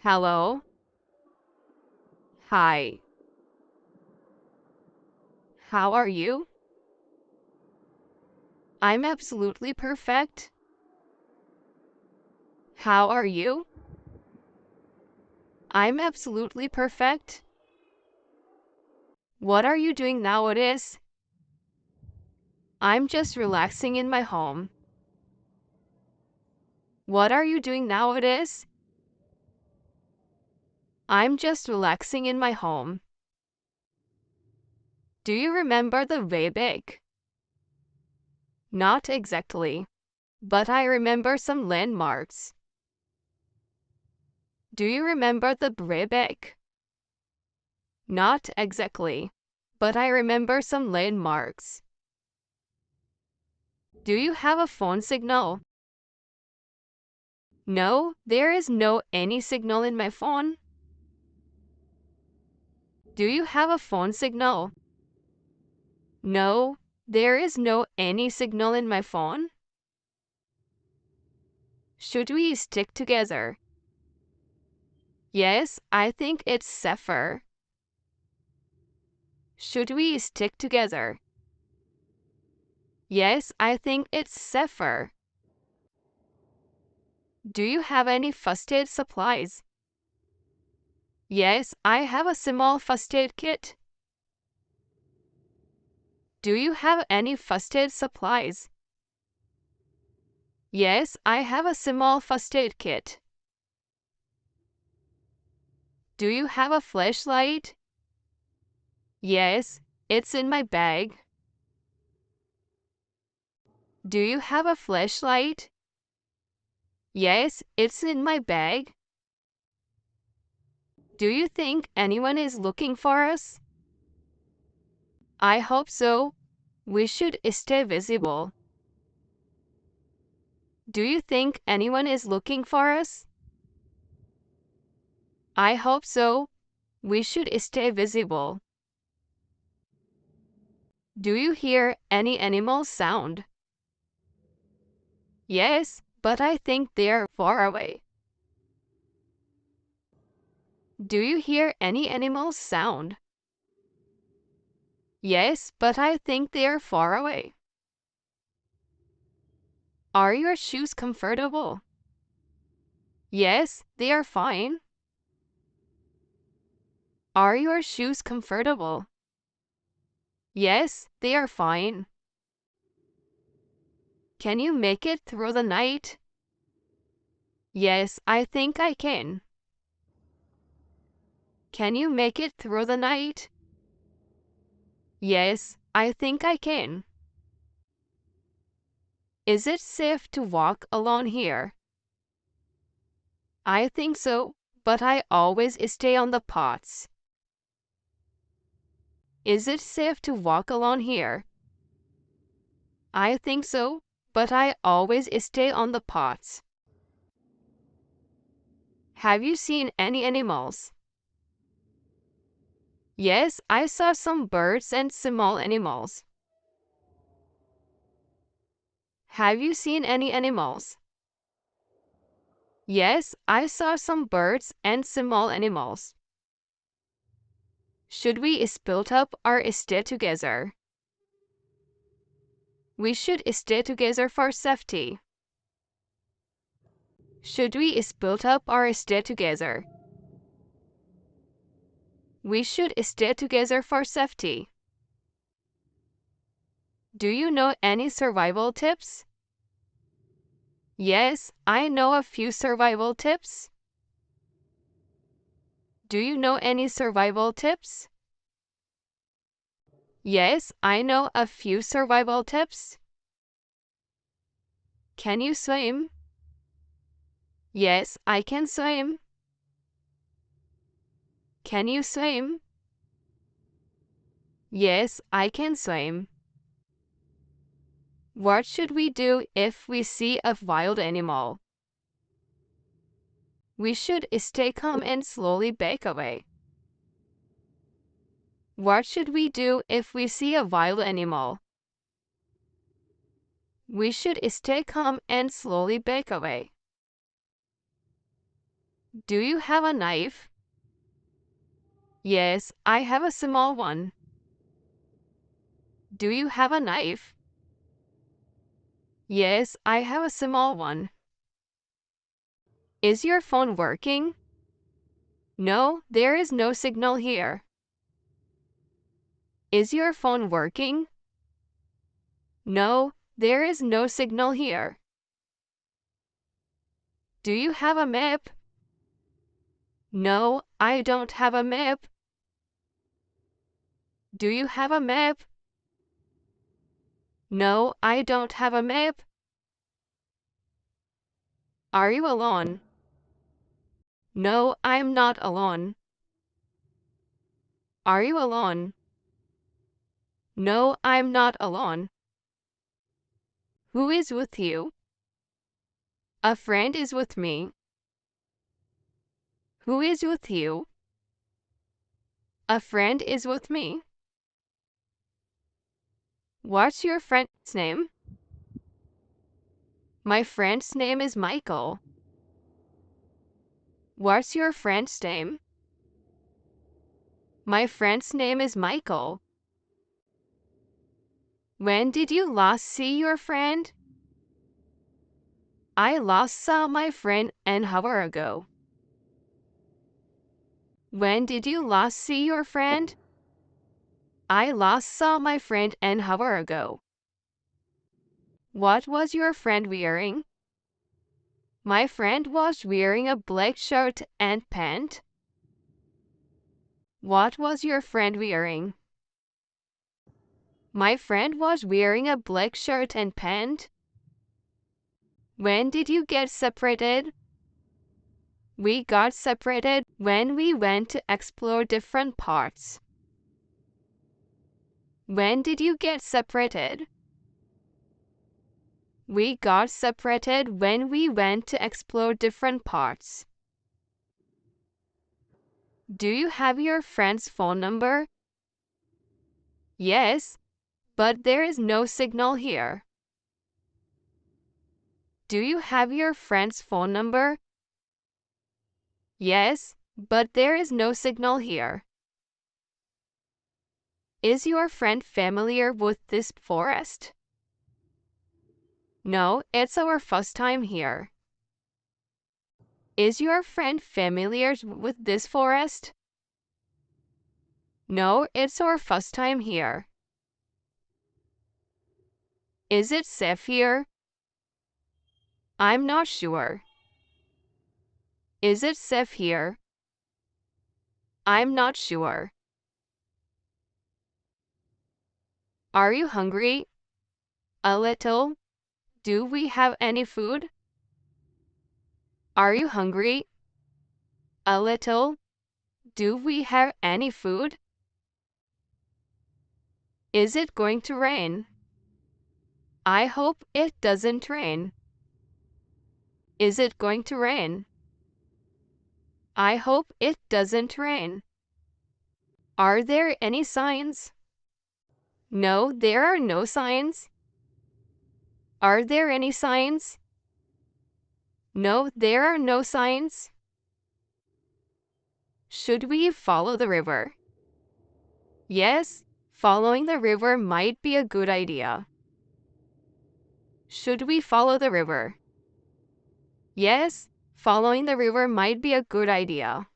Hello. Hi. How are you? I'm absolutely perfect. How are you? I'm absolutely perfect. What are you doing nowadays? I'm just relaxing in my home. What are you doing nowadays? I'm just relaxing in my home. Do you remember the way back? Not exactly, but I remember some landmarks. Do you remember the way back? Not exactly, but I remember some landmarks. Do you have a phone signal? No, there is no any signal in my phone. Do you have a phone signal? No, there is no any signal in my phone. Should we stick together? Yes, I think it's safer. Should we stick together? Yes, I think it's safer. Do you have any first aid supplies? Yes, I have a small first aid kit. Do you have any first aid supplies? Yes, I have a small first aid kit. Do you have a flashlight? Yes, it's in my bag. Do you have a flashlight? Yes, it's in my bag. Do you think anyone is looking for us? I hope so. We should stay visible. Do you think anyone is looking for us? I hope so. We should stay visible. Do you hear any animal sound? Yes, but I think they're far away. Do you hear any animal sound? Yes, but I think they're far away. Are your shoes comfortable? Yes, they are fine. Are your shoes comfortable? Yes, they are fine. Can you make it through the night? Yes, I think I can. Can you make it through the night? Yes, I think I can. Is it safe to walk alone here? I think so, but I always stay on the paths. Is it safe to walk alone here? I think so, but I always stay on the paths. Have you seen any animals? Yes, I saw some birds and small animals. Have you seen any animals? Yes, I saw some birds and small animals. Should we split up or stay together? We should stay together for safety. Should we split up or stay together? We should stay together for safety. Do you know any survival tips? Yes, I know a few survival tips. Do you know any survival tips? Yes, I know a few survival tips. Can you swim? Yes, I can swim. Can you swim? Yes, I can swim. What should we do if we see a wild animal? We should stay calm and slowly back away. What should we do if we see a wild animal? We should stay calm and slowly back away. Do you have a knife? Yes, I have a small one. Do you have a knife? Yes, I have a small one. Is your phone working? No, there is no signal here. Is your phone working? No, there is no signal here. Do you have a map? No, I don't have a map. Do you have a map? No, I don't have a map. Are you alone? No, I'm not alone. Are you alone? No, I'm not alone. Who is with you? A friend is with me. Who is with you? A friend is with me. What's your friend's name? My friend's name is Michael. What's your friend's name? My friend's name is Michael. When did you last see your friend? I last saw my friend an hour ago. When did you last see your friend? I last saw my friend an hour ago. What was your friend wearing? My friend was wearing a black shirt and pant. What was your friend wearing? My friend was wearing a black shirt and pant. When did you get separated? We got separated when we went to explore different parts. When did you get separated? We got separated when we went to explore different parts. Do you have your friend's phone number? Yes, but there is no signal here. Do you have your friend's phone number? Yes, but there is no signal here. Is your friend familiar with this forest? No, it's our first time here. Is your friend familiar with this forest? No, it's our first time here. Is it safe here? I'm not sure. Is it safe here? I'm not sure. Are you hungry? A little. Do we have any food? Are you hungry? A little. Do we have any food? Is it going to rain? I hope it doesn't rain. Is it going to rain? I hope it doesn't rain. Are there any signs? No, there are no signs. Are there any signs? No, there are no signs. Should we follow the river? Yes, following the river might be a good idea. Should we follow the river? Yes, following the river might be a good idea.